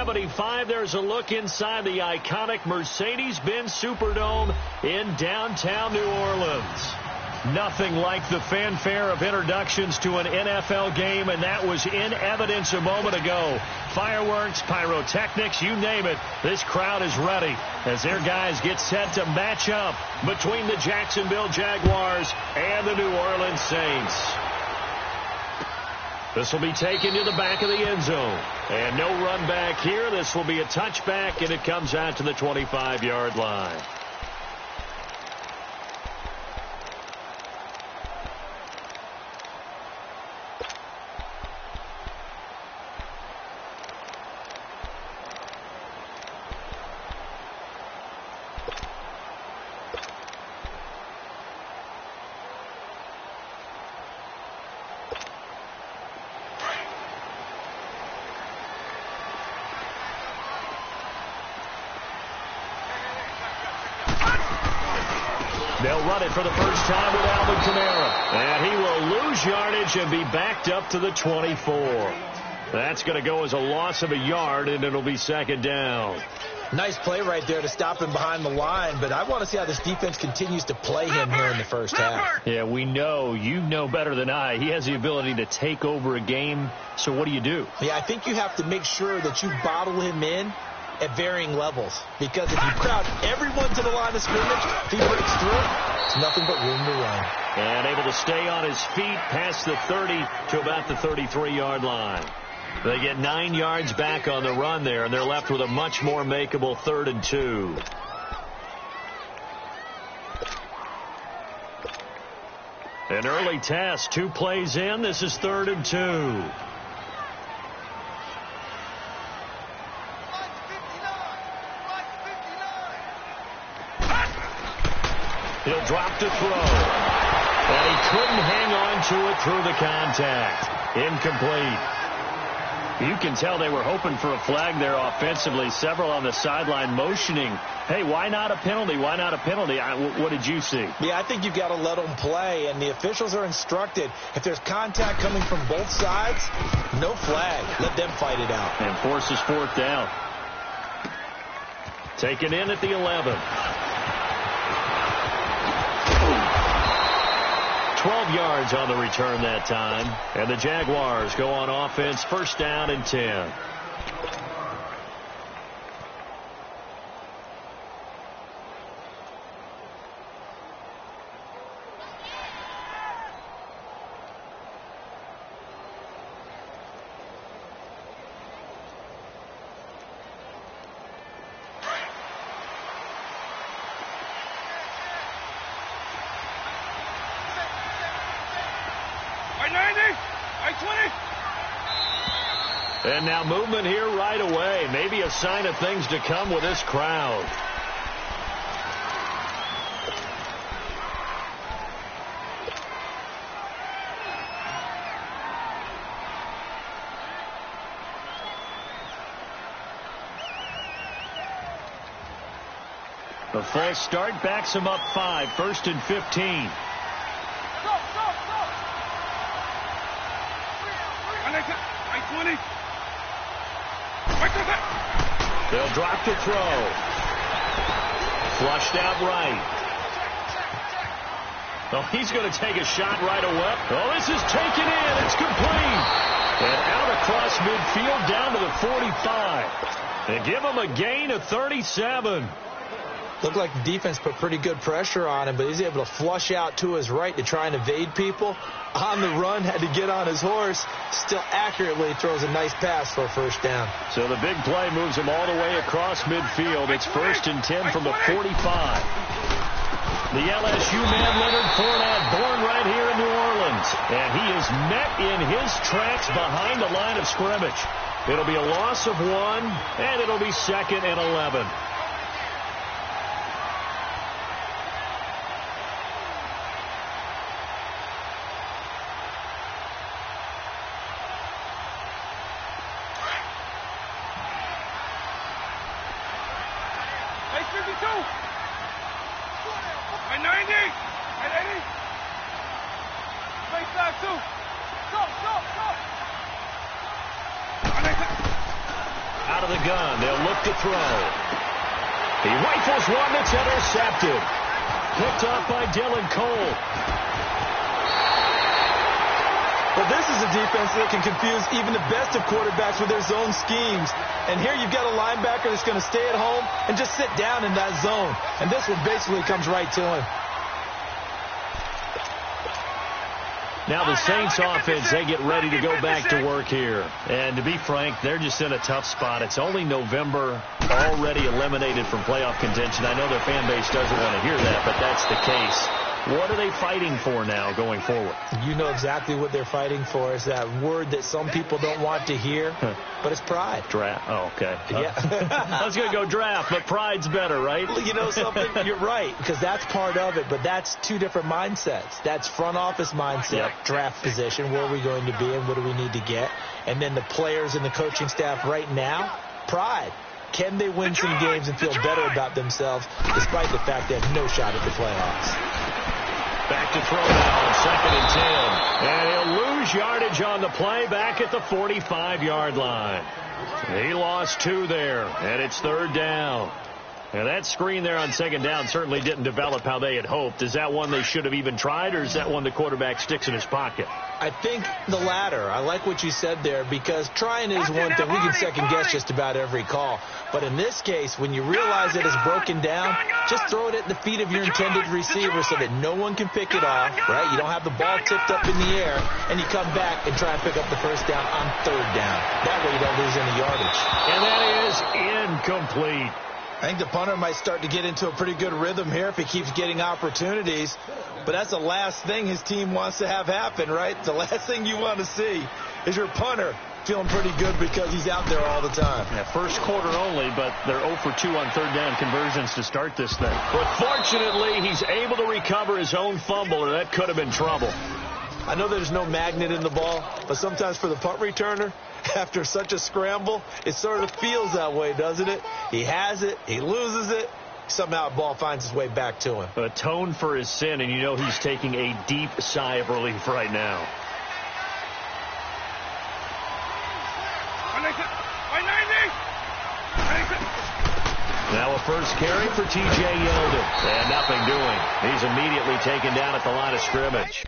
75. There's a look inside the iconic Mercedes-Benz Superdome in downtown New Orleans. Nothing like the fanfare of introductions to an NFL game, and that was in evidence a moment ago. Fireworks, pyrotechnics, you name it. This crowd is ready as their guys get set to match up between the Jacksonville Jaguars and the New Orleans Saints. This will be taken to the back of the end zone. And no run back here. This will be a touchback, and it comes out to the 25-yard line. They'll run it for the first time with Alvin Kamara. And he will lose yardage and be backed up to the 24. That's going to go as a loss of a yard, and it'll be second down. Nice play right there to stop him behind the line, but I want to see how this defense continues to play him here in the first half. Yeah, we know. You know better than I. He has the ability to take over a game, so what do you do? Yeah, I think you have to make sure that you bottle him in at varying levels, because if you crowd everyone to the line of scrimmage, if he breaks through, it's nothing but room to run. And able to stay on his feet past the 30 to about the 33-yard line. They get 9 yards back on the run there, and they're left with a much more makeable 3rd and 2. An early test, 2 plays in. This is 3rd and 2. He'll drop to throw. And he couldn't hang on to it through the contact. Incomplete. You can tell they were hoping for a flag there offensively. Several on the sideline motioning, hey, why not a penalty? Why not a penalty? What did you see? Yeah, I think you've got to let them play, and the officials are instructed, if there's contact coming from both sides, no flag. Let them fight it out. And forces 4th down. Taken in at the 11. 12 yards on the return that time. And the Jaguars go on offense, 1st down and 10. And now movement here right away. Maybe a sign of things to come with this crowd. The false start backs him up 5, 1st and 15. They'll drop to throw. Flushed out right. Oh, he's going to take a shot right away. Oh, this is taken in. It's complete. And out across midfield down to the 45. And give him a gain of 37. Looked like the defense put pretty good pressure on him, but he's able to flush out to his right to try and evade people. On the run, had to get on his horse. Still accurately throws a nice pass for a 1st down. So the big play moves him all the way across midfield. It's 1st and 10 from the 45. The LSU man, Leonard Fournette, born right here in New Orleans. And he is met in his tracks behind the line of scrimmage. It'll be a loss of 1, and it'll be 2nd and 11. Out of the gun. They'll look to throw. He rifles one that's intercepted. Picked up by Dylan Cole. Well, this is a defense that can confuse even the best of quarterbacks with their zone schemes. And here you've got a linebacker that's going to stay at home and just sit down in that zone. And this one basically comes right to him. Now the Saints offense, they get ready to go back to work here. And to be frank, they're just in a tough spot. It's only November, already eliminated from playoff contention. I know their fan base doesn't want to hear that, but that's the case. What are they fighting for now going forward? You know exactly what they're fighting for. Is that word that some people don't want to hear, but it's pride. Draft. Oh, okay. Yeah. I was going to go draft, but pride's better, right? Well, you know something? You're right, because that's part of it, but that's two different mindsets. That's front office mindset, draft position, where are we going to be and what do we need to get? And then the players and the coaching staff right now, pride. Can they win some games and feel better about themselves despite the fact they have no shot at the playoffs? Back to throw now on 2nd and 10. And he'll lose yardage on the play back at the 45-yard line. He lost 2 there, and it's 3rd down. And that screen there on 2nd down certainly didn't develop how they had hoped. Is that one they should have even tried, or is that one the quarterback sticks in his pocket? I think the latter. I like what you said there, because trying is one thing. We can second-guess just about every call. But in this case, when you realize that it's broken down, just throw it at the feet of your intended receiver so that no one can pick it off, right? You don't have the ball tipped up in the air, and you come back and try and pick up the 1st down on 3rd down. That way you don't lose any yardage. And that is incomplete. I think the punter might start to get into a pretty good rhythm here if he keeps getting opportunities. But that's the last thing his team wants to have happen, right? The last thing you want to see is your punter feeling pretty good because he's out there all the time. Yeah, first quarter only, but they're 0 for 2 on 3rd down conversions to start this thing. But fortunately, he's able to recover his own fumble, or that could have been trouble. I know there's no magnet in the ball, but sometimes for the punt returner, after such a scramble, it sort of feels that way, doesn't it? He has it, he loses it, somehow the ball finds its way back to him. Atone for his sin, and you know he's taking a deep sigh of relief right now. Now a first carry for T.J. Yeldon, and nothing doing. He's immediately taken down at the line of scrimmage.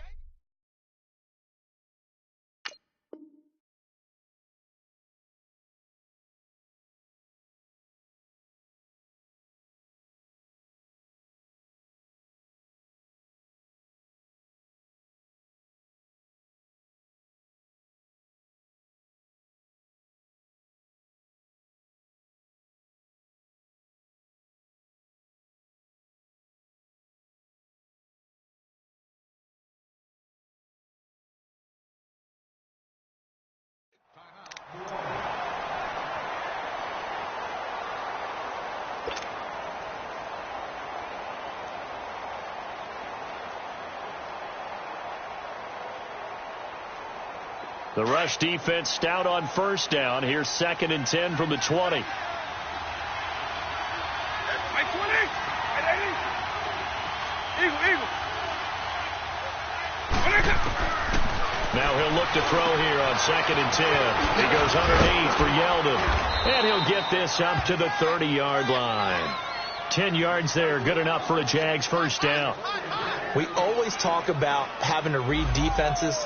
The rush defense stout on 1st down. Here's 2nd and 10 from the 20. Now he'll look to throw here on 2nd and 10. He goes underneath for Yeldon. And he'll get this up to the 30-yard line. 10 yards there, good enough for a Jags 1st down. We always talk about having to read defenses.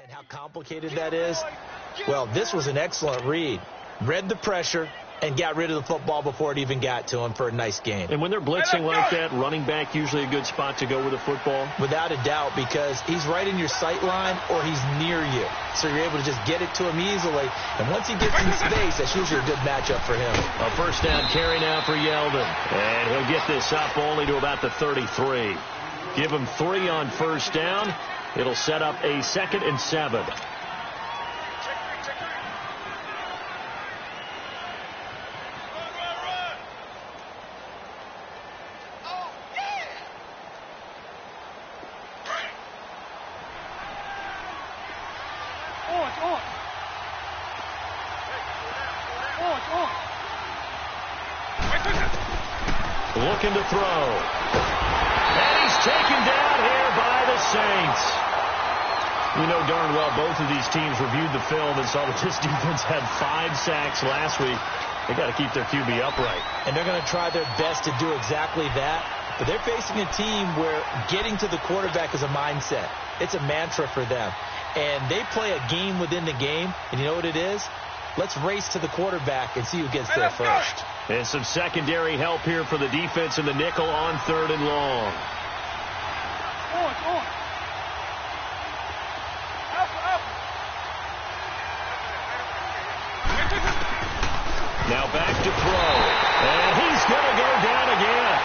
And how complicated that is? Well, this was an excellent read. Read the pressure and got rid of the football before it even got to him for a nice gain. And when they're blitzing like that, running back usually a good spot to go with the football? Without a doubt, because he's right in your sight line or he's near you. So you're able to just get it to him easily. And once he gets in space, that's usually a good matchup for him. A 1st down carry now for Yeldon. And he'll get this up only to about the 33. Give him 3 on 1st down. It'll set up a 2nd and 7. Looking to throw. And he's taken down here by the Saints. You know darn well both of these teams reviewed the film and saw that this defense had 5 sacks last week. They got to keep their QB upright. And they're going to try their best to do exactly that. But they're facing a team where getting to the quarterback is a mindset. It's a mantra for them. And they play a game within the game. And you know what it is? Let's race to the quarterback and see who gets there first. And some secondary help here for the defense in the nickel on 3rd and long. Now back to throw. And he's going to go down again.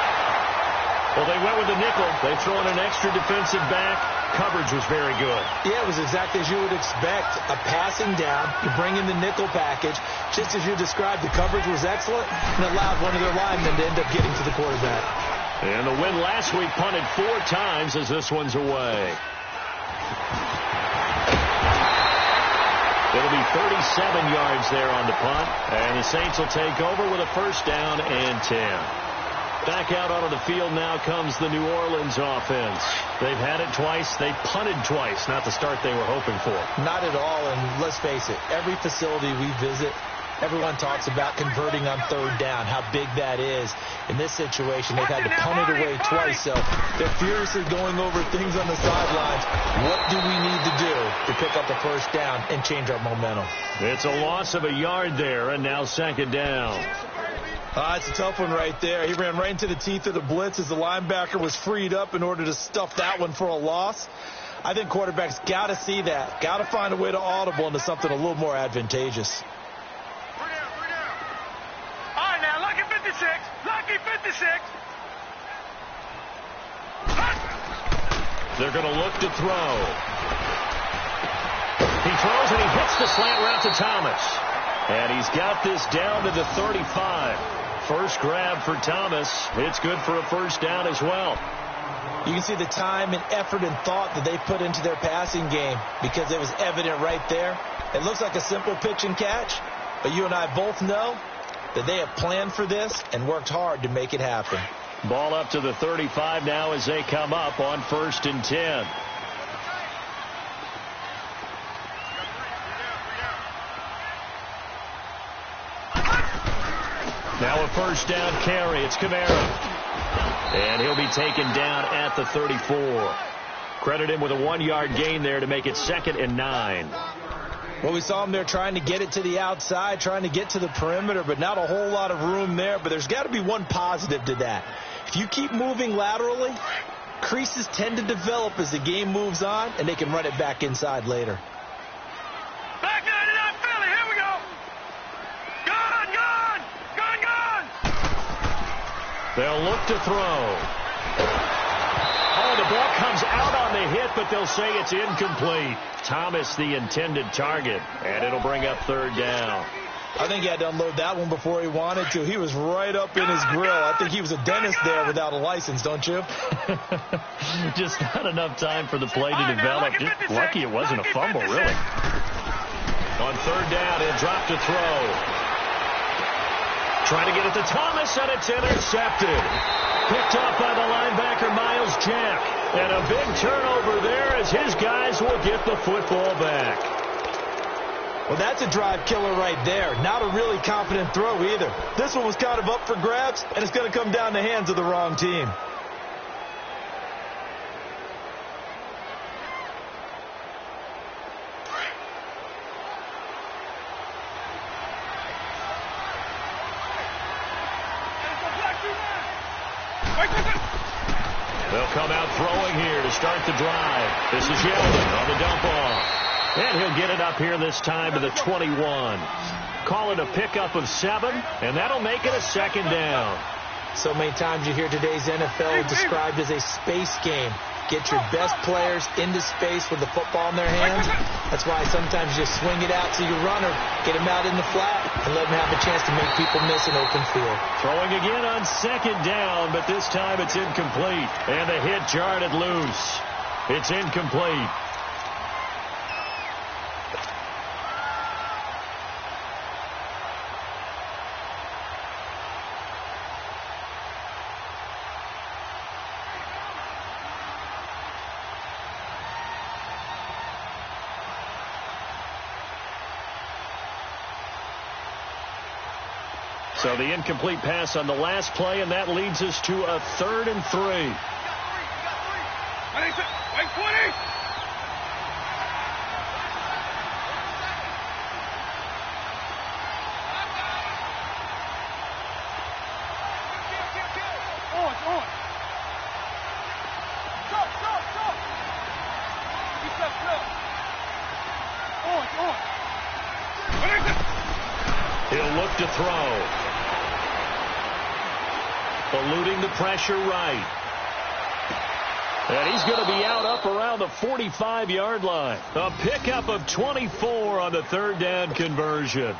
Well, they went with the nickel. They throw in an extra defensive back. Coverage was very good. Yeah, it was exactly as you would expect. A passing down. You bring in the nickel package. Just as you described, the coverage was excellent and allowed one of their linemen to end up getting to the quarterback. And the win last week punted 4 times as this one's away. It'll be 37 yards there on the punt. And the Saints will take over with a 1st down and 10. Back out onto the field now comes the New Orleans offense. They've had it twice. They punted twice. Not the start they were hoping for. Not at all. And let's face it, every facility we visit, everyone talks about converting on 3rd down, how big that is. In this situation, they've had to punt it away twice. So they're furiously going over things on the sidelines. What do we need to do to pick up the 1st down and change our momentum? It's a loss of a yard there, and now 2nd down. It's a tough one right there. He ran right into the teeth of the blitz as the linebacker was freed up in order to stuff that one for a loss. I think quarterbacks got to see that. Got to find a way to audible into something a little more advantageous. All right, now, lucky 56. Lucky 56. They're going to look to throw. He throws and he hits the slant route to Thomas. And he's got this down to the 35. First grab for Thomas. It's good for a 1st down as well. You can see the time and effort and thought that they put into their passing game because it was evident right there. It looks like a simple pitch and catch, but you and I both know that they have planned for this and worked hard to make it happen. Ball up to the 35 now as they come up on 1st and 10. Now a 1st down carry. It's Kamara. And he'll be taken down at the 34. Credit him with a 1-yard gain there to make it 2nd and 9. Well, we saw him there trying to get it to the outside, trying to get to the perimeter, but not a whole lot of room there. But there's got to be one positive to that. If you keep moving laterally, creases tend to develop as the game moves on, and they can run it back inside later. Back 99 Philly, here we go. Gone, gone, gone, gone. They'll look to throw. Oh, the ball comes out on the hit, but they'll say it's incomplete. Thomas, the intended target, and it'll bring up 3rd down. I think he had to unload that one before he wanted to. He was right up in his grill. I think he was a dentist there without a license, don't you? Just not enough time for the play to develop. Just lucky it wasn't a fumble, really. On 3rd down, he'll drop to throw. Trying to get it to Thomas, and it's intercepted. Picked off by the linebacker, Miles Jack. And a big turnover there as his guys will get the football back. Well, that's a drive killer right there. Not a really confident throw either. This one was kind of up for grabs, and it's going to come down the hands of the wrong team. They'll come out throwing here to start the drive. This is Yeldon on the dump off. And he'll get it up here this time to the 21. Call it a pickup of 7, and that'll make it a 2nd down. So many times you hear today's NFL described as a space game. Get your best players into space with the football in their hands. That's why sometimes you swing it out to your runner, get him out in the flat, and let him have a chance to make people miss an open field. Throwing again on 2nd down, but this time it's incomplete. And the hit jarred it loose. It's incomplete. So the incomplete pass on the last play, and that leads us to a 3rd and 3. Wait 20. He'll look to throw. Eluding the pressure right. And he's going to be out up around the 45-yard line. A pickup of 24 on the 3rd down conversion.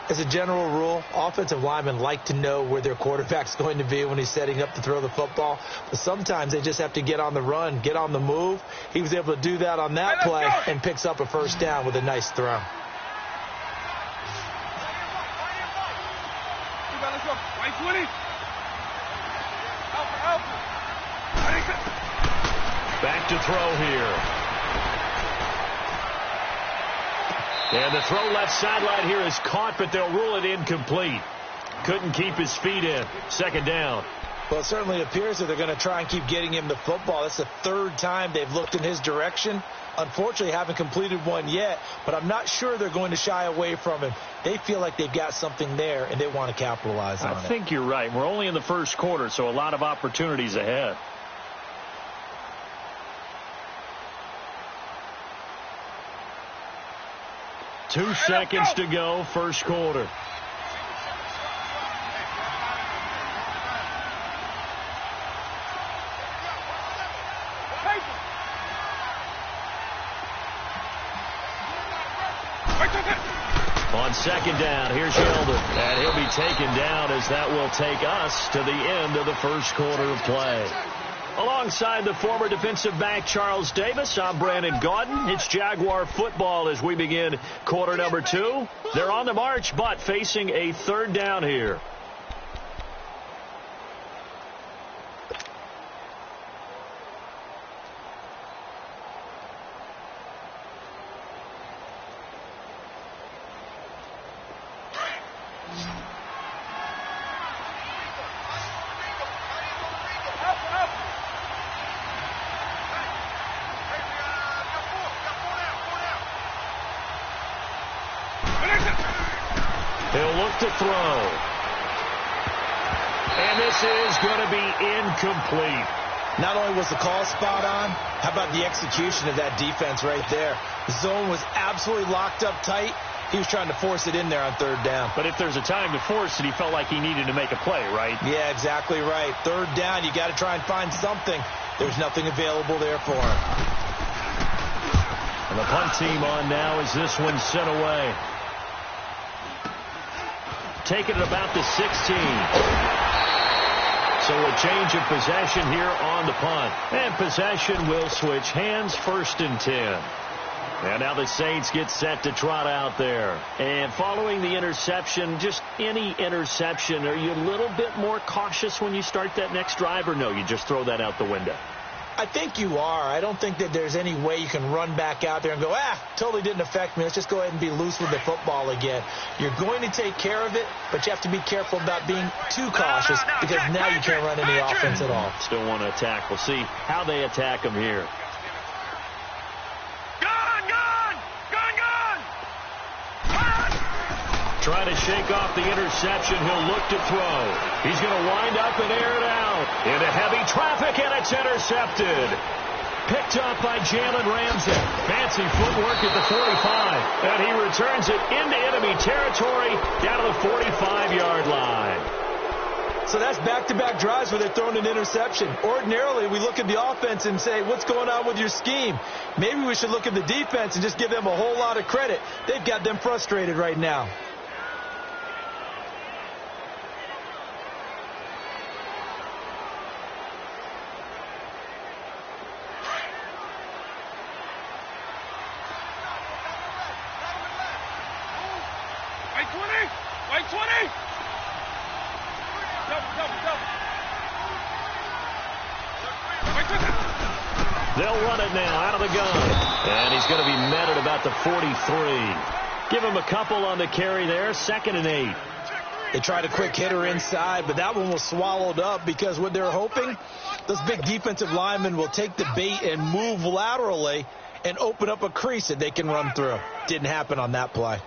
As a general rule, offensive linemen like to know where their quarterback's going to be when he's setting up to throw the football. But sometimes they just have to get on the run, get on the move. He was able to do that on that play and picks up a 1st down with a nice throw. Back to throw here. And the throw left sideline here is caught, but they'll rule it incomplete. Couldn't keep his feet in. 2nd down. Well, it certainly appears that they're going to try and keep getting him the football. That's the 3rd time they've looked in his direction. Unfortunately, haven't completed one yet, but I'm not sure they're going to shy away from him. They feel like they've got something there, and they want to capitalize on it. I think you're right. We're only in the 1st quarter, so a lot of opportunities ahead. Two seconds to go, 1st quarter. On 2nd down, here's Yeldon. And he'll be taken down as that will take us to the end of the 1st quarter of play. Alongside the former defensive back Charles Davis, I'm Brandon Gaudin. It's Jaguar football as we begin quarter number 2. They're on the march, but facing a 3rd down here. He'll look to throw. And this is going to be incomplete. Not only was the call spot on, how about the execution of that defense right there? The zone was absolutely locked up tight. He was trying to force it in there on 3rd down. But if there's a time to force it, he felt like he needed to make a play, right? Yeah, exactly right. 3rd down, you got to try and find something. There's nothing available there for him. And the punt team on now as this one's sent away. Taking it about the 16. So a change of possession here on the punt. And possession will switch hands, 1st and 10. And now the Saints get set to trot out there. And following the interception, just any interception, are you a little bit more cautious when you start that next drive, or no, you just throw that out the window? I think you are. I don't think that there's any way you can run back out there and go, totally didn't affect me. Let's just go ahead and be loose with the football again. You're going to take care of it, but you have to be careful about being too cautious because now you can't run any offense at all. Still want to attack. We'll see how they attack them here. Trying to shake off the interception. He'll look to throw. He's going to wind up and air it out into heavy traffic, and it's intercepted. Picked up by Jalen Ramsey. Fancy footwork at the 45. And he returns it into enemy territory down to the 45-yard line. So that's back-to-back drives where they're throwing an interception. Ordinarily, we look at the offense and say, what's going on with your scheme? Maybe we should look at the defense and just give them a whole lot of credit. They've got them frustrated right now. They'll run it now out of the gun. And he's going to be met at about the 43. Give him a couple on the carry there. 2nd and 8. They tried a quick hitter inside, but that one was swallowed up because what they're hoping, those big defensive linemen will take the bait and move laterally and open up a crease that they can run through. Didn't happen on that play.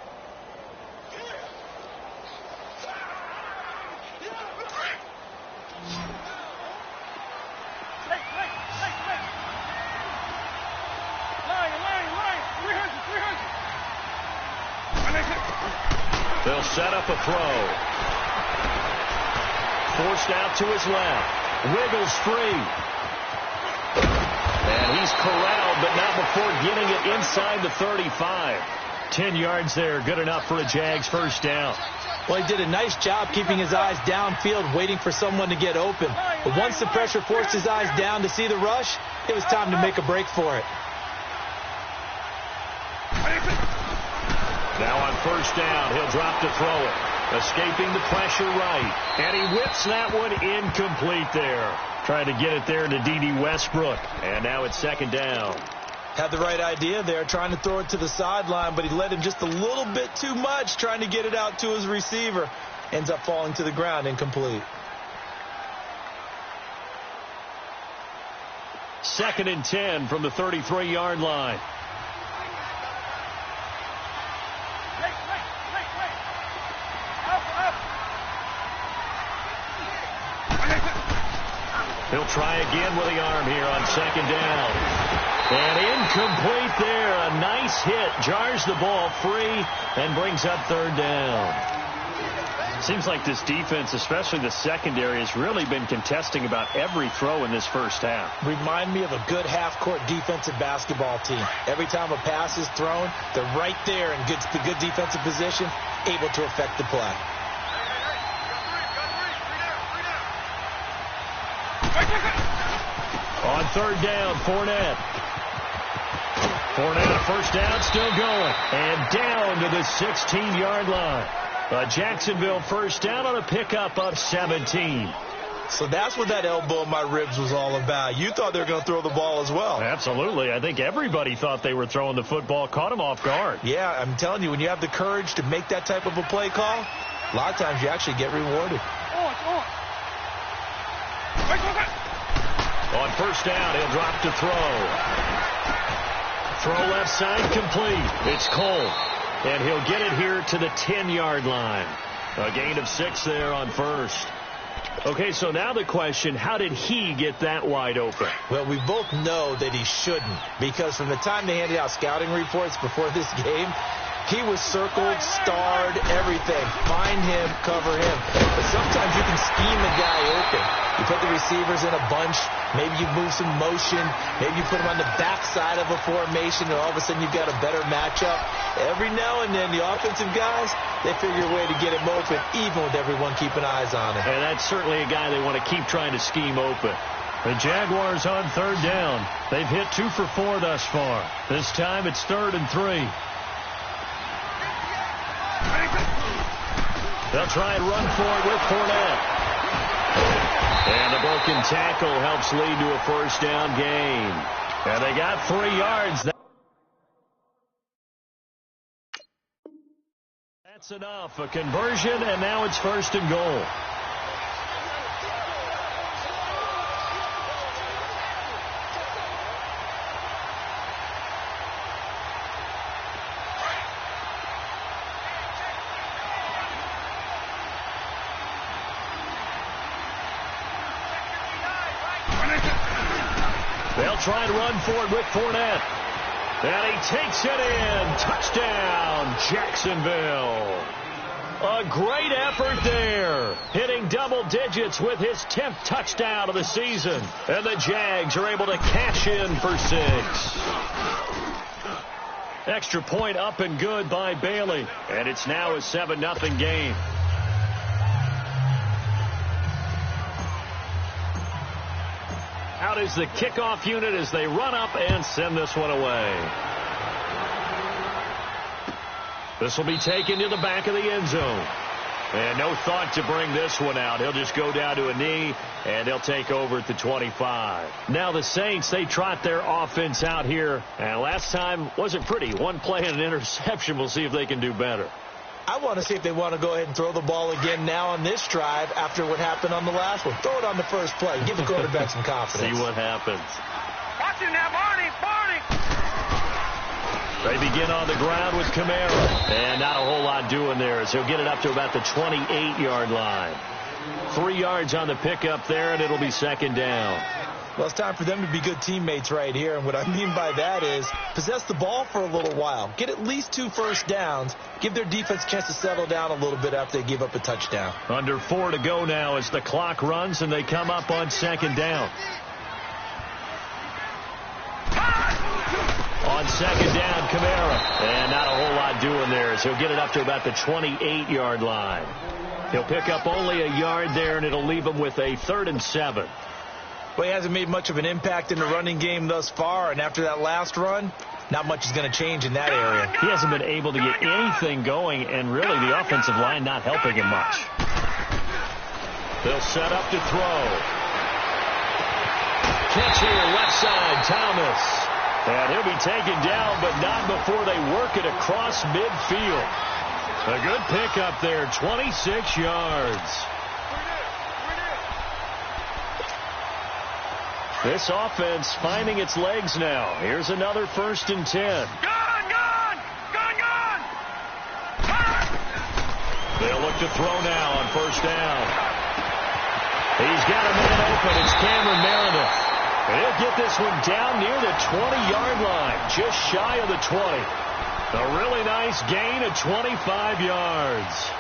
They'll set up a throw. Forced out to his left. Wiggles free. And he's corralled, but not before getting it inside the 35. 10 yards there, good enough for a Jags first down. Well, he did a nice job keeping his eyes downfield, waiting for someone to get open. But once the pressure forced his eyes down to see the rush, it was time to make a break for it. Now on first down, he'll drop to throw it. Escaping the pressure right. And he whips that one incomplete there. Trying to get it there to D.D. Westbrook. And now it's second down. Had the right idea there, trying to throw it to the sideline, but he let him just a little bit too much, trying to get it out to his receiver. Ends up falling to the ground, incomplete. Second and 10 from the 33-yard line. He'll try again with the arm here on second down. And incomplete there. A nice hit. Jars the ball free and brings up third down. Seems like this defense, especially the secondary, has really been contesting about every throw in this first half. Remind me of a good half-court defensive basketball team. Every time a pass is thrown, they're right there in good defensive position, able to affect the play. On third down, Fournette. Fournette, first down, still going. And down to the 16-yard line. A Jacksonville first down on a pickup of 17. So that's what that elbow in my ribs was all about. You thought they were going to throw the ball as well. Absolutely. I think everybody thought they were throwing the football, caught him off guard. Yeah, I'm telling you, when you have the courage to make that type of a play call, a lot of times you actually get rewarded. On first down, he'll drop to throw. Throw left side complete. It's Cole. And he'll get it here to the 10-yard line. A gain of 6 there on first. Okay, so now the question, how did he get that wide open? Well, we both know that he shouldn't, because from the time they handed out scouting reports before this game, he was circled, starred, everything. Find him, cover him. But sometimes you can scheme a guy open. You put the receivers in a bunch. Maybe you move some motion. Maybe you put them on the backside of a formation, and all of a sudden you've got a better matchup. Every now and then, the offensive guys, they figure a way to get him open, even with everyone keeping eyes on him. And that's certainly a guy they want to keep trying to scheme open. The Jaguars on third down. They've hit 2 for 4 thus far. This time it's 3rd and 3. They'll try and run for it with Fournette. And the broken tackle helps lead to a first down gain. And they got 3 yards. That's enough. A conversion, and now it's 1st and goal. They'll try and run for it with Fournette. And he takes it in. Touchdown, Jacksonville. A great effort there. Hitting double digits with his 10th touchdown of the season. And the Jags are able to cash in for 6. Extra point up and good by Bailey. And it's now a 7-0 game. Out is the kickoff unit as they run up and send this one away. This will be taken to the back of the end zone. And no thought to bring this one out. He'll just go down to a knee, and they'll take over at the 25. Now the Saints, they trot their offense out here. And last time wasn't pretty. One play and an interception. We'll see if they can do better. I want to see if they want to go ahead and throw the ball again now on this drive after what happened on the last one. Throw it on the first play. Give the quarterback some confidence. See what happens. Watch him now, Barney. They begin on the ground with Kamara. And not a whole lot doing there, as he'll get it up to about the 28-yard line. 3 yards on the pickup there, and it'll be second down. Well, it's time for them to be good teammates right here. And what I mean by that is possess the ball for a little while. Get at least 2 first downs. Give their defense a chance to settle down a little bit after they give up a touchdown. Under 4 to go now as the clock runs and they come up on second down. On second down, Kamara. And not a whole lot doing there, as he'll get it up to about the 28-yard line. He'll pick up only a yard there, and it'll leave him with a 3rd and 7. Well, he hasn't made much of an impact in the running game thus far, and after that last run, not much is going to change in that area. He hasn't been able to get anything going, and really the offensive line not helping him much. They'll set up to throw. Catch here, left side, Thomas. And he'll be taken down, but not before they work it across midfield. A good pickup there, 26 yards. This offense finding its legs now. Here's another 1st and 10. Gone! They'll look to throw now on 1st down. He's got a man open. It's Cameron Meredith. And he'll get this one down near the 20-yard line, just shy of the 20. A really nice gain of 25 yards.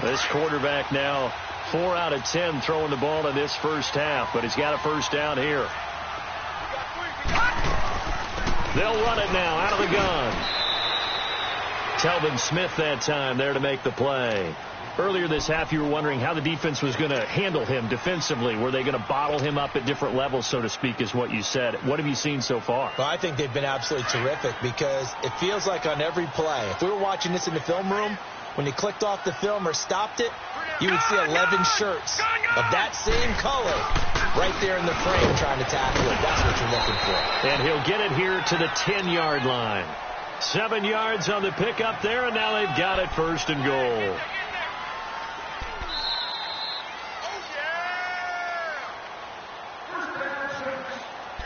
This quarterback now 4 out of 10 throwing the ball in this first half, but he's got a 1st down here. They'll run it now out of the gun. Telvin Smith that time there to make the play. Earlier this half, you were wondering how the defense was going to handle him defensively. Were they going to bottle him up at different levels, so to speak, is what you said. What have you seen so far? Well, I think they've been absolutely terrific because it feels like on every play, if we were watching this in the film room, when he clicked off the film or stopped it, you would see 11 shirts of that same color right there in the frame trying to tackle it. That's what you're looking for. And he'll get it here to the 10-yard line. 7 yards on the pickup there, and now they've got it 1st and goal. Yeah!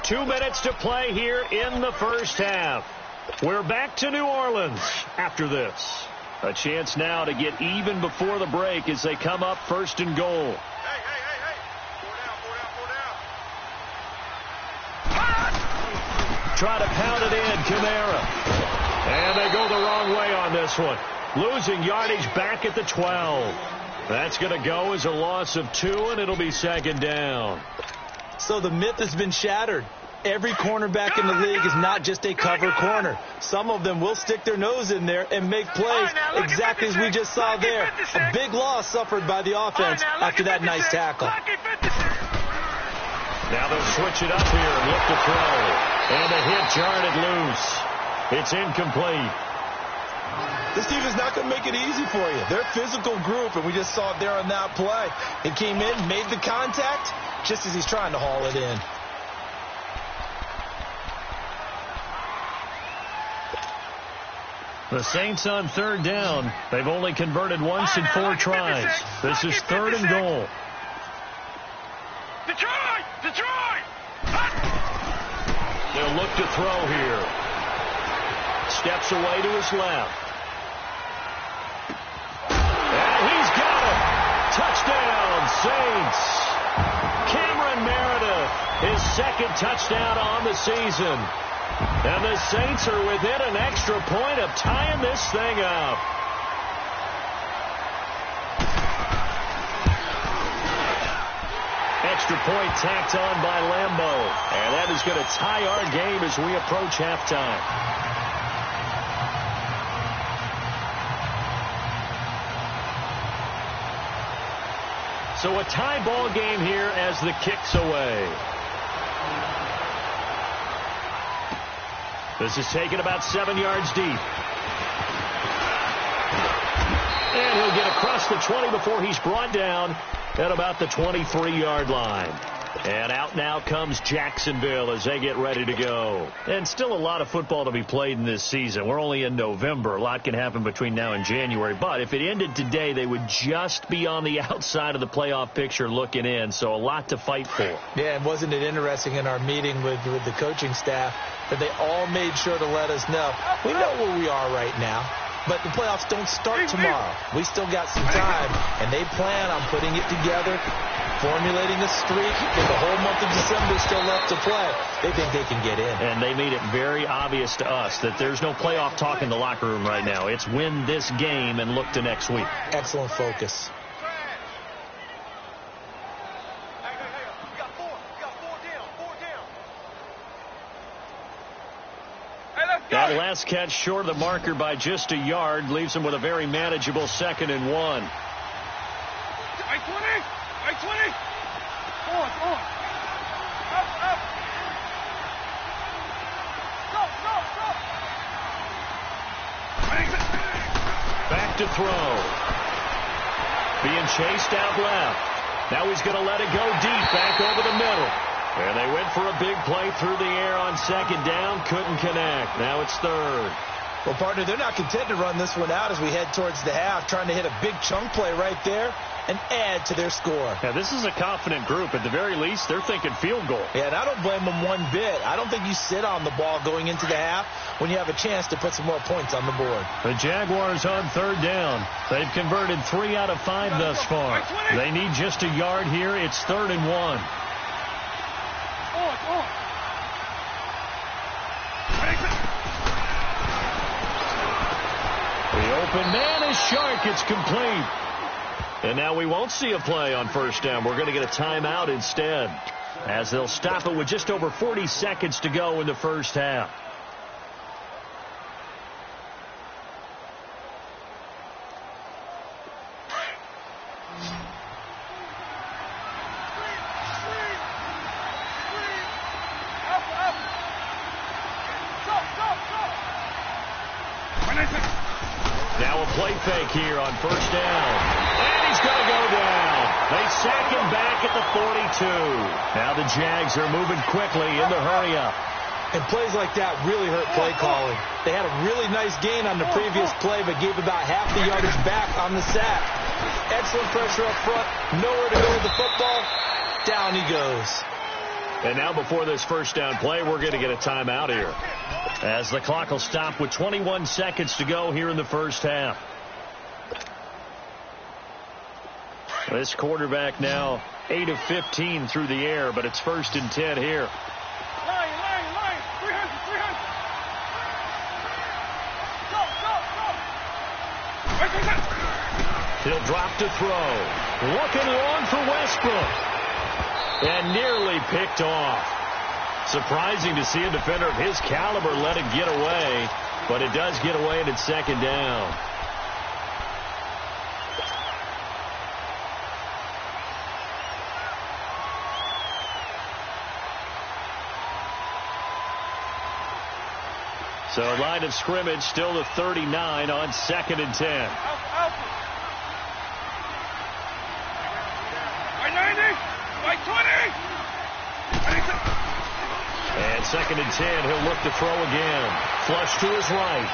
2 minutes to play here in the first half. We're back to New Orleans after this. A chance now to get even before the break as they come up 1st and goal. Hey! 4 down. Try to pound it in, Kamara. And they go the wrong way on this one. Losing yardage back at the 12. That's going to go as a loss of 2, and it'll be second down. So the myth has been shattered. Every cornerback in the league is not just a cover corner. Some of them will stick their nose in there and make plays exactly as we just saw there. A big loss suffered by the offense after that nice tackle. Now they'll switch it up here and look to throw. And the hit jarred it loose. It's incomplete. This team is not going to make it easy for you. They're a physical group, and we just saw it there on that play. He came in, made the contact, just as he's trying to haul it in. The Saints on 3rd down. They've only converted once in 4 tries. This is 3rd and goal. Detroit! They'll look to throw here. Steps away to his left. And he's got it. Touchdown, Saints. Cameron Meredith, his 2nd touchdown on the season. And the Saints are within an extra point of tying this thing up. Extra point tacked on by Lambeau. And that is going to tie our game as we approach halftime. So a tie ball game here as the kick's away. This is taken about 7 yards deep. And he'll get across the 20 before he's brought down at about the 23-yard line. And out now comes Jacksonville as they get ready to go. And still a lot of football to be played in this season. We're only in November. A lot can happen between now and January. But if it ended today, they would just be on the outside of the playoff picture looking in. So a lot to fight for. Yeah, and wasn't it interesting in our meeting with the coaching staff that they all made sure to let us know, we know where we are right now, but the playoffs don't start tomorrow. We still got some time, and they plan on putting it together, formulating a streak with the whole month of December still left to play. They think they can get in. And they made it very obvious to us that there's no playoff talk in the locker room right now. It's win this game and look to next week. Excellent focus. That last catch short of the marker by just a yard leaves him with a very manageable 2nd and 1. I-20! I-20! On. Up. Go. Back to throw. Being chased out left. Now he's going to let it go deep back over the middle. And they went for a big play through the air on 2nd down. Couldn't connect. Now it's 3rd. Well, partner, they're not content to run this one out as we head towards the half, trying to hit a big chunk play right there and add to their score. Yeah, this is a confident group. At the very least, they're thinking field goal. Yeah, and I don't blame them one bit. I don't think you sit on the ball going into the half when you have a chance to put some more points on the board. The Jaguars on 3rd down. They've converted 3 out of 5 thus far. They need just a yard here. It's 3rd and 1. The open man is Shark. It's complete. And now we won't see a play on 1st down. We're going to get a timeout instead, as they'll stop it with just over 40 seconds to go in the 1st half. Now a play fake here on 1st down. And he's going to go down. They sack him back at the 42. Now the Jags are moving quickly in the hurry-up. And plays like that really hurt play calling. They had a really nice gain on the previous play, but gave about half the yardage back on the sack. Excellent pressure up front. Nowhere to go with the football. Down he goes. And now before this 1st down play, we're going to get a timeout here, as the clock will stop with 21 seconds to go here in the 1st half. This quarterback now 8 of 15 through the air, but it's 1st and 10 here. Line. 300. Go. He'll drop to throw. Looking long for Westbrook. And nearly picked off. Surprising to see a defender of his caliber let it get away, but it does get away and it's 2nd down. So line of scrimmage still the 39 on 2nd and 10. Out. I-90. I-20. And 2nd and 10, he'll look to throw again. Flush to his right.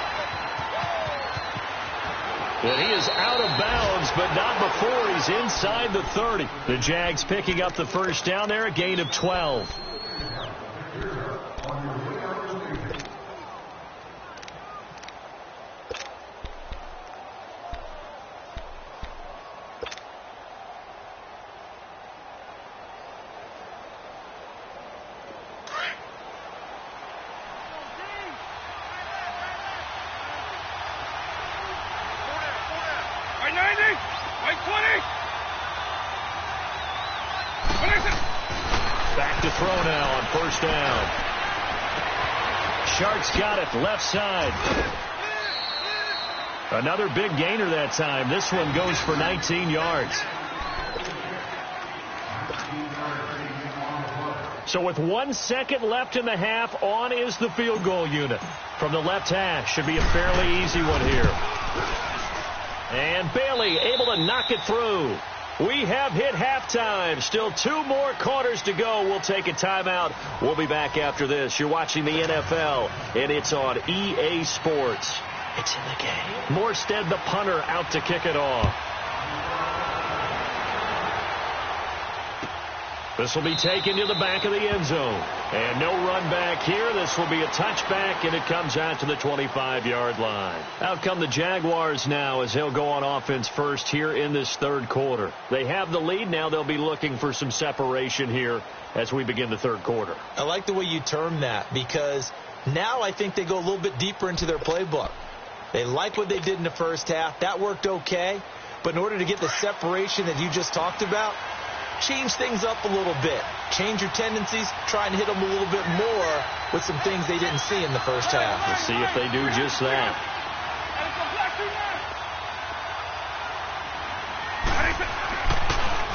And he is out of bounds, but not before he's inside the 30. The Jags picking up the 1st down there, a gain of 12. Back to throw now on 1st down. Shark's got it left side. Another big gainer that time. This one goes for 19 yards. So with 1 second left in the half, on is the field goal unit. From the left hash, should be a fairly easy one here. And Bailey able to knock it through. We have hit halftime. Still 2 more quarters to go. We'll take a timeout. We'll be back after this. You're watching the NFL, and it's on EA Sports. It's in the game. Morstead, the punter, out to kick it off. This will be taken to the back of the end zone. And no run back here. This will be a touchback, and it comes out to the 25-yard line. Out come the Jaguars now as they'll go on offense first here in this third quarter. They have the lead. Now they'll be looking for some separation here as we begin the third quarter. I like the way you term that because now I think they go a little bit deeper into their playbook. They like what they did in the first half. That worked okay. But in order to get the separation that you just talked about, change things up a little bit. Change your tendencies. Try and hit them a little bit more with some things they didn't see in the first half. We'll see if they do just that.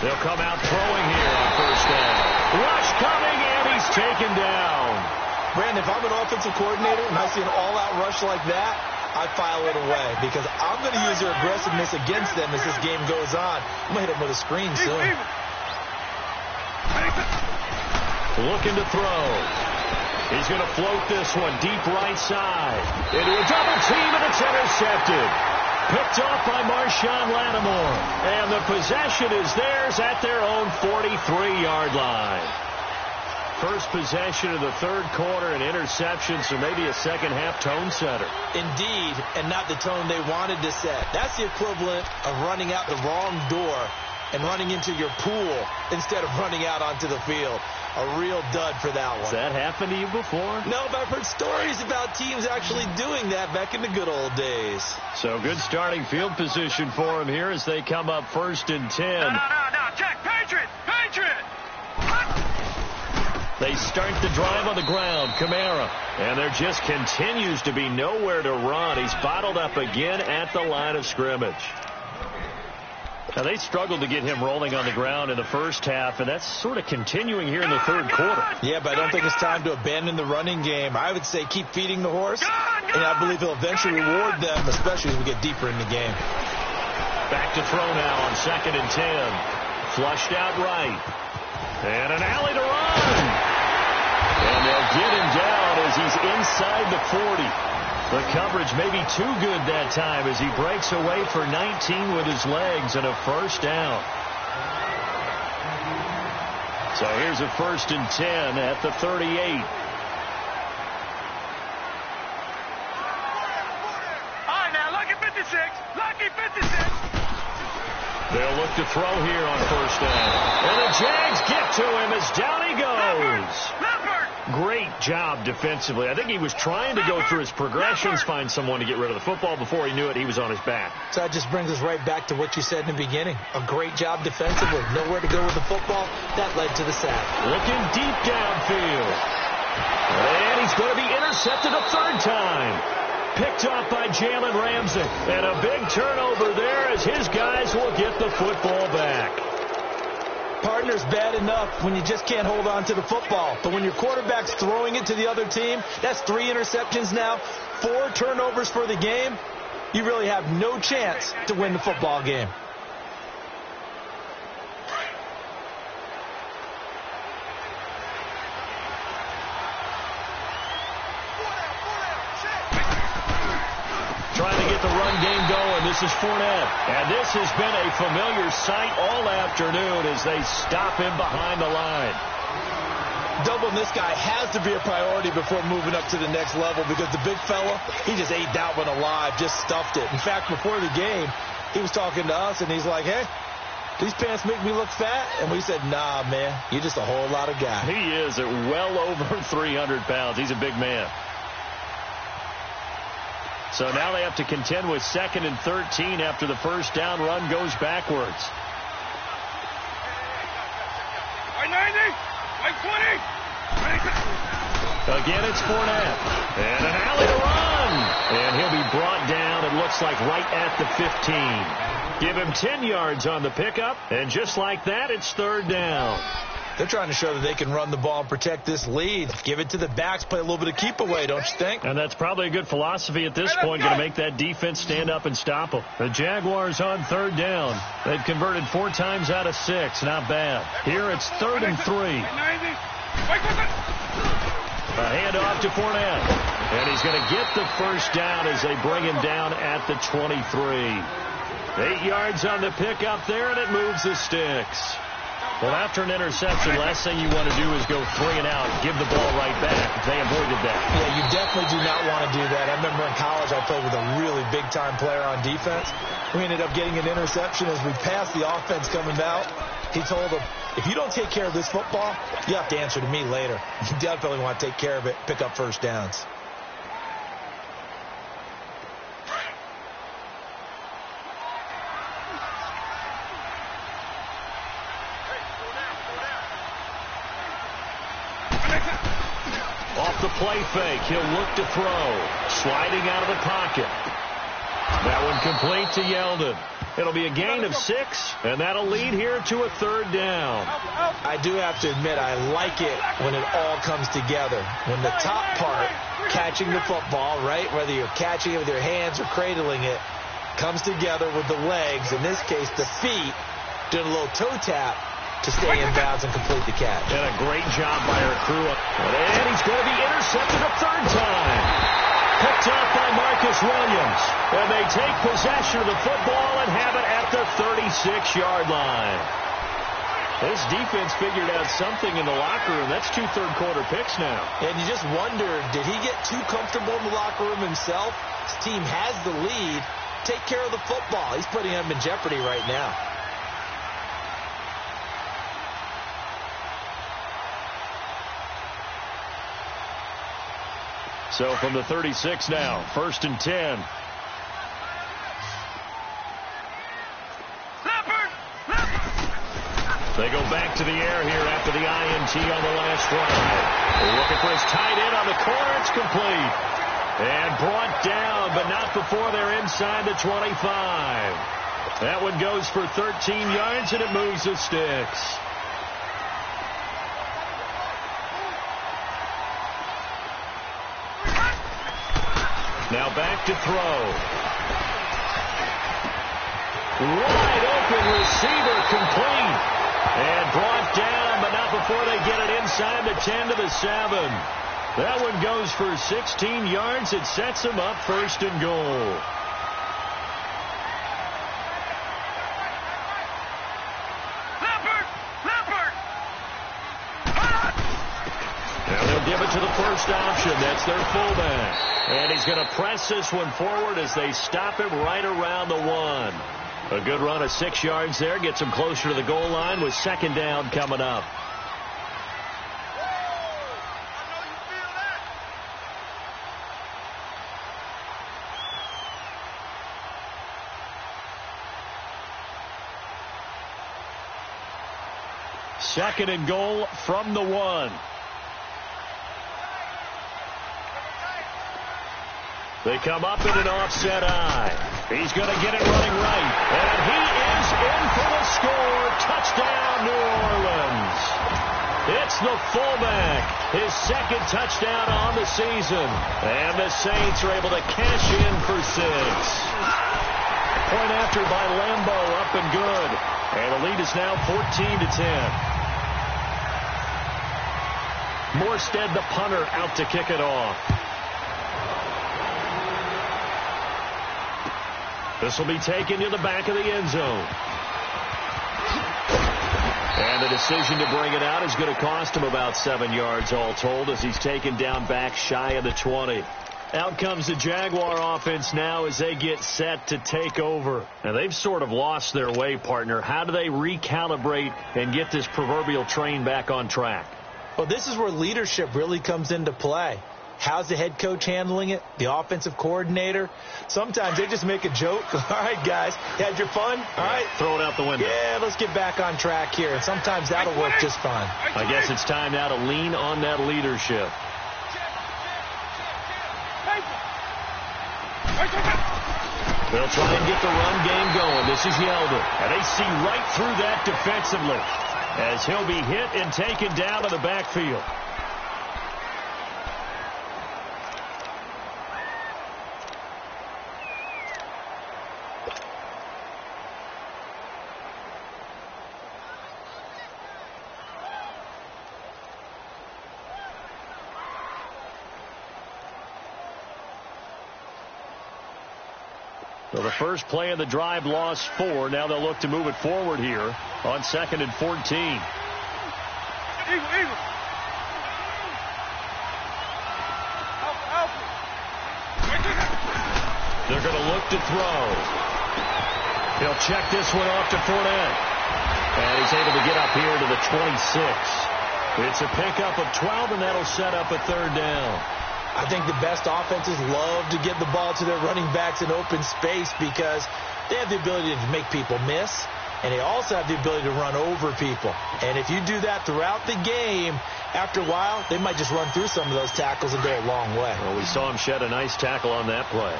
They'll come out throwing here on first down. Rush coming, and he's taken down. Brandon, if I'm an offensive coordinator and I see an all-out rush like that, I file it away because I'm going to use their aggressiveness against them as this game goes on. I'm going to hit them with a screen soon. Looking to throw. He's going to float this one deep right side. Into a double team, and it's intercepted. Picked off by Marshawn Lattimore. And the possession is theirs at their own 43-yard line. First possession of the third quarter, an interception, so maybe a second-half tone setter. Indeed, and not the tone they wanted to set. That's the equivalent of running out the wrong door and running into your pool instead of running out onto the field. A real dud for that one. Has that happened to you before? No, but I've heard stories about teams actually doing that back in the good old days. So good starting field position for him here as they come up 1st and 10. No, Jack, Patriot! They start the drive on the ground. Kamara. And there just continues to be nowhere to run. He's bottled up again at the line of scrimmage. Now, they struggled to get him rolling on the ground in the first half, and that's sort of continuing here in the third quarter. Yeah, but I don't think it's time to abandon the running game. I would say keep feeding the horse, and I believe he'll eventually reward them, especially as we get deeper in the game. Back to throw now on 2nd and 10. Flushed out right. And an alley to run. And they'll get him down as he's inside the 40. The coverage may be too good that time as he breaks away for 19 with his legs and a first down. So here's a 1st and 10 at the 38. All right, now, lucky 56. Lucky 56. They'll look to throw here on first down. And the Jags get to him as down he goes. Great job defensively. I think he was trying to go through his progressions, find someone to get rid of the football. Before he knew it, he was on his back. So that just brings us right back to what you said in the beginning. A great job defensively. Nowhere to go with the football. That led to the sack. Looking deep downfield. And he's going to be intercepted a 3rd time. Picked off by Jalen Ramsey. And a big turnover there as his guys will get the football back. Partner's bad enough when you just can't hold on to the football. But when your quarterback's throwing it to the other team, that's 3 interceptions now, 4 turnovers for the game. You really have no chance to win the football game. Trying to get the run game going. This is Fournette. And this has been a familiar sight all afternoon as they stop him behind the line. Doubling this guy has to be a priority before moving up to the next level because the big fella, he just ate that one alive, just stuffed it. In fact, before the game, he was talking to us, and he's like, hey, these pants make me look fat? And we said, nah, man, you're just a whole lot of guy. He is at well over 300 pounds. He's a big man. So now they have to contend with 2nd and 13 after the first down run goes backwards. Right 90, right 20. Again, it's Fournette. And an alley to run. And he'll be brought down, it looks like, right at the 15. Give him 10 yards on the pickup. And just like that, it's 3rd down. They're trying to show that they can run the ball and protect this lead. Give it to the backs, play a little bit of keep away, don't you think? And that's probably a good philosophy at this point, going to make that defense stand up and stop them. The Jaguars on third down. They've converted 4 times out of 6. Not bad. Here it's 3rd and 3. A handoff to Fournette. And he's going to get the first down as they bring him down at the 23. 8 yards on the pickup there, and it moves the sticks. Well, after an interception, last thing you want to do is go 3 and out, give the ball right back. They avoided that. Yeah, you definitely do not want to do that. I remember in college I played with a really big-time player on defense. We ended up getting an interception as we passed the offense coming out. He told him, if you don't take care of this football, you have to answer to me later. You definitely want to take care of it, pick up first downs. Off the play fake, he'll look to throw. Sliding out of the pocket. That one complete to Yeldon. It'll be a gain of 6, and that'll lead here to a 3rd down. I do have to admit, I like it when it all comes together. When the top part, catching the football, right, whether you're catching it with your hands or cradling it, comes together with the legs, in this case the feet, doing a little toe tap to stay in bounds and complete the catch. And a great job by our crew. And he's going to be intercepted a 3rd time. Picked off by Marcus Williams. And they take possession of the football and have it at the 36-yard line. This defense figured out something in the locker room. That's 2 third-quarter picks now. And you just wonder, did he get too comfortable in the locker room himself? His team has the lead. Take care of the football. He's putting them in jeopardy right now. So from the 36 now, 1st and 10. They go back to the air here after the INT on the last drive. They're looking for his tight end on the corner. It's complete. And brought down, but not before they're inside the 25. That one goes for 13 yards, and it moves the sticks. Now back to throw. Wide open receiver, complete. And brought down, but not before they get it inside the 10 to the 7. That one goes for 16 yards. It sets them up 1st and goal. Now they'll give it to the first option. That's their fullback. And he's going to press this one forward as they stop him right around the 1. A good run of 6 yards there. Gets him closer to the goal line with 2nd down coming up. Second and goal from the 1. They come up in an offset eye. He's going to get it running right. And he is in for the score. Touchdown, New Orleans. It's the fullback. His 2nd touchdown on the season. And the Saints are able to cash in for 6. Point after by Lambeau, up and good. And the lead is now 14-10. Morstead, the punter, out to kick it off. This will be taken to the back of the end zone. And the decision to bring it out is going to cost him about 7 yards all told as he's taken down back shy of the 20. Out comes the Jaguar offense now as they get set to take over. Now, they've sort of lost their way, partner. How do they recalibrate and get this proverbial train back on track? Well, this is where leadership really comes into play. How's the head coach handling it? The offensive coordinator? Sometimes they just make a joke. All right, guys, you had your fun? All right. Throw it out the window. Yeah, let's get back on track here. And sometimes that'll work just fine. I guess it's time now to lean on that leadership. They'll try and get the run game going. This is Yeldon. And they see right through that defensively. as he'll be hit and taken down to the backfield. So the first play of the drive lost 4. Now they'll look to move it forward here on 2nd and 14. They're going to look to throw. He'll check this one off to Fournette. And he's able to get up here to the 26. It's a pickup of 12, and that'll set up a 3rd down. I think the best offenses love to give the ball to their running backs in open space because they have the ability to make people miss, and they also have the ability to run over people. And if you do that throughout the game, after a while, they might just run through some of those tackles and go a long way. Well, we saw him shed a nice tackle on that play.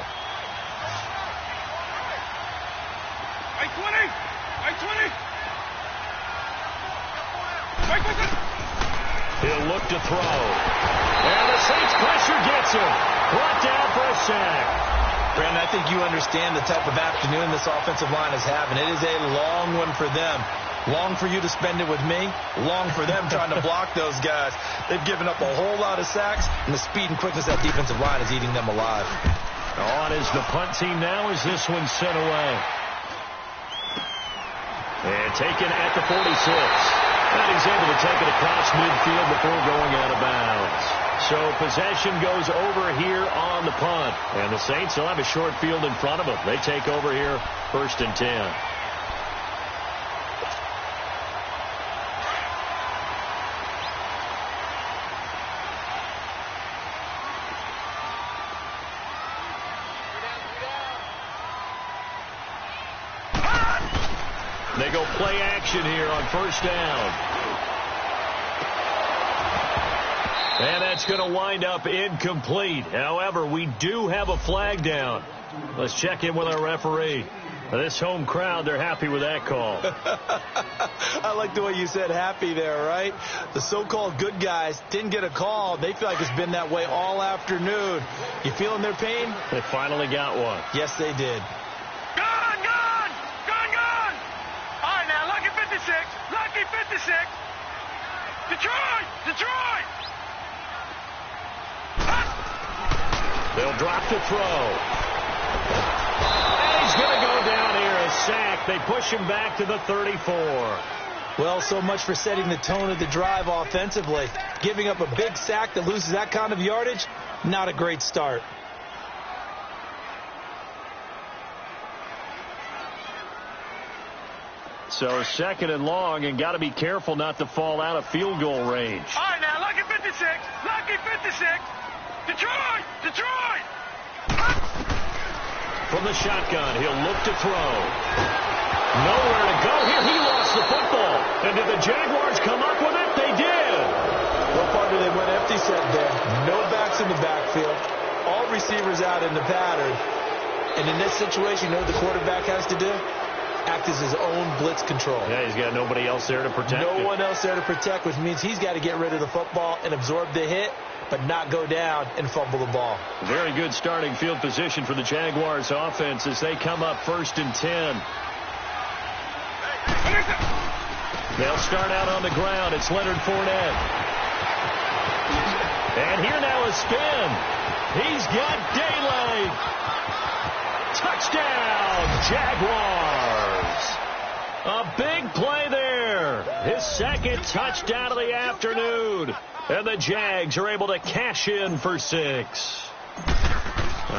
He'll look to throw. And the Saints pressure gets him. Brought down for a sack. Brandon, I think you understand the type of afternoon this offensive line is having. It is a long one for them. Long for you to spend it with me. Long for them trying to block those guys. They've given up a whole lot of sacks, and the speed and quickness of that defensive line is eating them alive. On is the punt team now as this one's sent away. And taken at the 46. And he's able to take it across midfield before going out of bounds. So possession goes over here on the punt. And the Saints will have a short field in front of them. They take over here 1st and 10. They go play action here on 1st down. And that's going to wind up incomplete. However, we do have a flag down. Let's check in with our referee. This home crowd, they're happy with that call. I like the way you said happy there, right? The so-called good guys didn't get a call. They feel like it's been that way all afternoon. You feeling their pain? They finally got one. Yes, they did. Lucky 56. Detroit. They'll drop to throw. And he's going to go down here, a sack. They push him back to the 34. Well, so much for setting the tone of the drive offensively. Giving up a big sack that loses that kind of yardage, not a great start. So 2nd and long, and got to be careful not to fall out of field goal range. All right, now, lucky 56. Detroit. From the shotgun, he'll look to throw. Nowhere to go here. He lost the football. And did the Jaguars come up with it? They did. Well, partner, they went empty set there. No backs in the backfield. All receivers out in the pattern. And in this situation, you know what the quarterback has to do? Act as his own blitz control. Yeah, he's got nobody else there to protect him. No one else there to protect, which means he's got to get rid of the football and absorb the hit, but not go down and fumble the ball. Very good starting field position for the Jaguars offense as they come up 1st and 10. They'll start out on the ground. It's Leonard Fournette. And here now a spin. He's got daylight. Touchdown, Jaguars. A big play there. His 2nd touchdown of the afternoon. And the Jags are able to cash in for 6.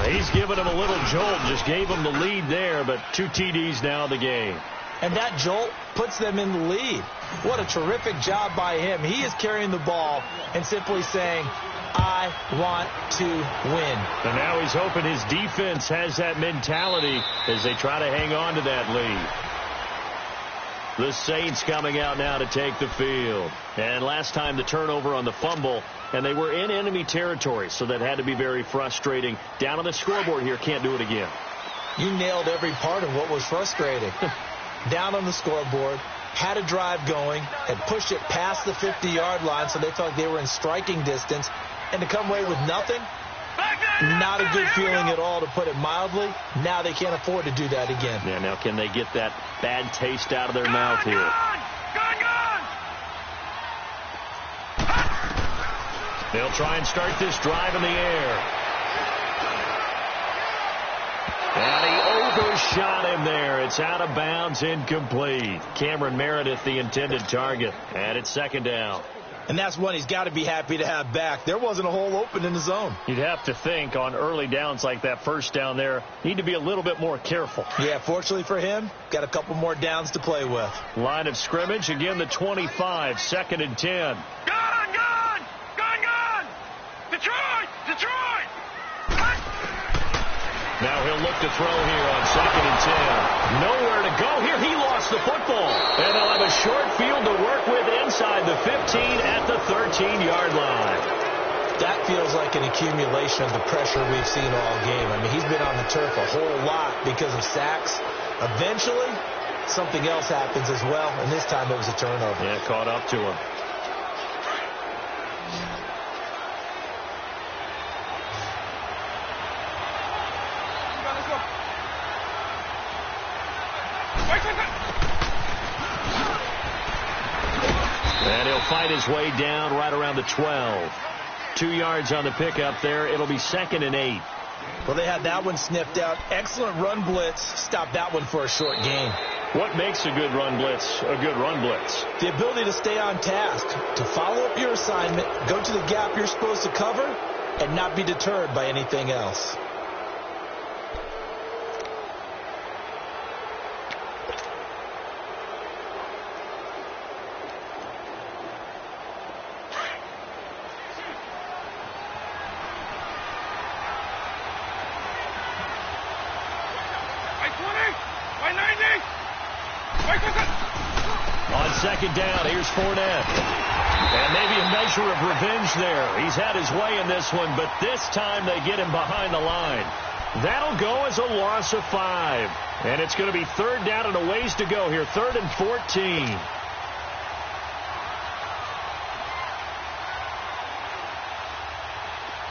He's given him a little jolt. Just gave him the lead there, but 2 TDs now in the game. And that jolt puts them in the lead. What a terrific job by him. He is carrying the ball and simply saying, I want to win. And now he's hoping his defense has that mentality as they try to hang on to that lead. The Saints coming out now to take the field. And last time the turnover on the fumble, and they were in enemy territory, so that had to be very frustrating. Down on the scoreboard here, can't do it again. You nailed every part of what was frustrating. Down on the scoreboard, had a drive going, had pushed it past the 50-yard line, so they felt they were in striking distance, and to come away with nothing, not a good feeling at all, to put it mildly. Now they can't afford to do that again. Yeah, now can they get that bad taste out of their mouth here? They'll try and start this drive in the air. And he overshot him there. It's out of bounds, incomplete. Cameron Meredith, the intended target. And it's second down. And that's one he's got to be happy to have back. There wasn't a hole open in the zone. You'd have to think on early downs like that first down there, need to be a little bit more careful. Yeah, fortunately for him, got a couple more downs to play with. Line of scrimmage, again the 25, second and 10. Gone! Detroit! Now he'll look to throw here on second and 10. Nowhere to go here. He lost the football. And they'll have a short field to work with inside the 15 at the 13-yard line. That feels like an accumulation of the pressure we've seen all game. I mean, he's been on the turf a whole lot because of sacks. Eventually, something else happens as well, and this time it was a turnover. Yeah, caught up to him. And he'll fight his way down right around the 12. 2 yards on the pickup there. It'll be second and 8. Well, they had that one sniffed out. Excellent run blitz. Stopped that one for a short gain. What makes a good run blitz a good run blitz? The ability to stay on task, to follow up your assignment, go to the gap you're supposed to cover, and not be deterred by anything else. On second down, here's Fournette. And maybe a measure of revenge there. He's had his way in this one, but this time they get him behind the line. That'll go as a loss of 5. And it's going to be third down and a ways to go here. 3rd and 14.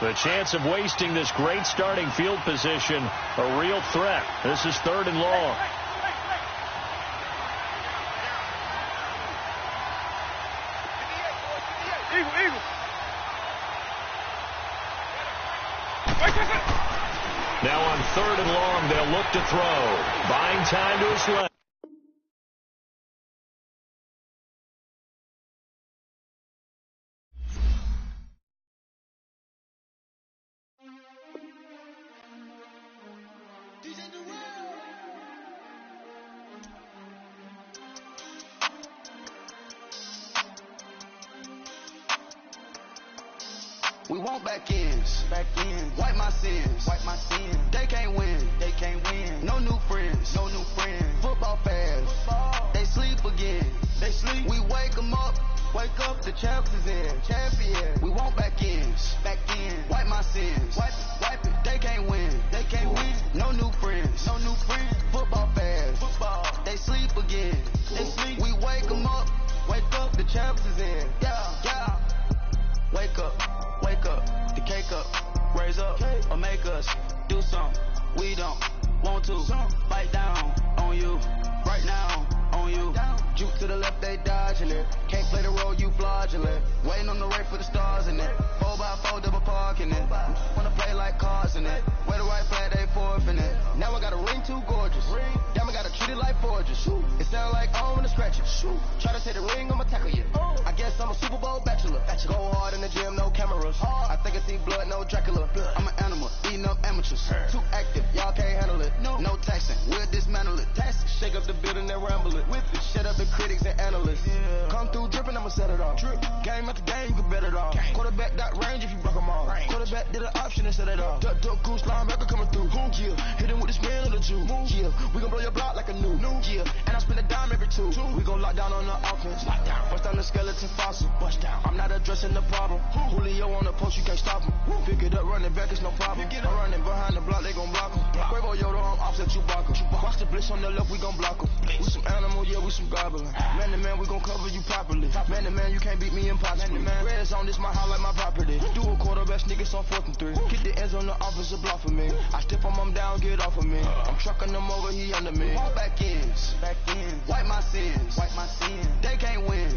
The chance of wasting this great starting field position, a real threat. This is 3rd and long. Now on 3rd and long, they'll look to throw. Buying time to his left. We want back ends. Wipe my sins. They can't win. No new friends. Football fans. They sleep again. We wake them up. The champs is in. Champion. We want back ends. Wipe my sins. Wipe it. They can't win. No new friends. Football fans. They sleep again. We wake them up. The champs is in. Yeah. Wake up, the cake up, raise up, or make us do something we don't want to. Bite down on you, right now on you. Juke to the left, they dodging it. Can't play the role, you fraudulent. Waiting on the right for the stars in it. 4x4 double parking it. Wanna play like cars in it. Wear the right flag, they forfeiting it. Now I got a ring too gorgeous. Damn, I gotta treat it like forges. It sound like I wanna scratch it. Try to take the ring, I'ma tackle you. I guess I'm a Super Bowl bachelor. Go hard in the gym, no cameras. I think I see blood, no Dracula. I'm an animal, eating up amateurs. Too active, y'all can't handle it. No taxing, we'll dismantle it. Shake up the building and ramble it. Shut up the critics and analysts. Come through dripping, I'ma set it off. Game after game, you can bet it off. Quarterback got range if you block them all. Quarterback did an option and set it off. Duck, goose, linebacker coming through. Yeah, hit him with the spin of the Jew. Yeah, we gon' blow your block like a new. Yeah, and I spend a dime every 2. We gon' lock down on the offense. Bust down the skeleton fossil. I'm not addressing the problem. Julio on the post, you can't stop him. Pick it up, running back, it's no problem. I'm running behind the block, they gon' block him. Quavo Yoda, I'm offset Chewbacca. Watch Watch the blitz on the left, we gon' block em. We some animal, yeah, we some goblin. Man to man, we gon' cover you properly. Man to man, you can't beat me impossible. Red zone, this my house like my property. Do a quarterback sneakers on 4th and 3. Kick the ends on the offensive block for me. I step on him down, get off of me. I'm trucking them over, he under me. All back ends, wipe my sins, They can't win,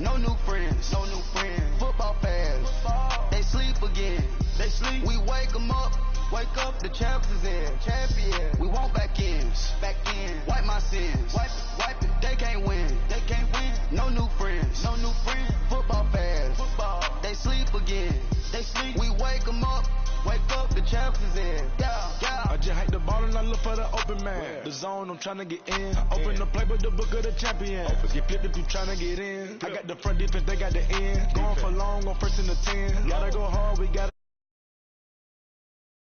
No new friends, Football fast, they sleep again. We wake them up, the champs is in. Champion, we want back ends, wipe my sins, wipe it. They can't win, No new friends, Football fast, they sleep again. We wake them up, the champs is in. I just hate the ball and I look for the open man. The zone, I'm trying to get in. Open the playbook, the book of the champion. Get flipped if you trying to get in. I got the front defense, they got the end. Going for long on 1st and the 10. Gotta go hard, we gotta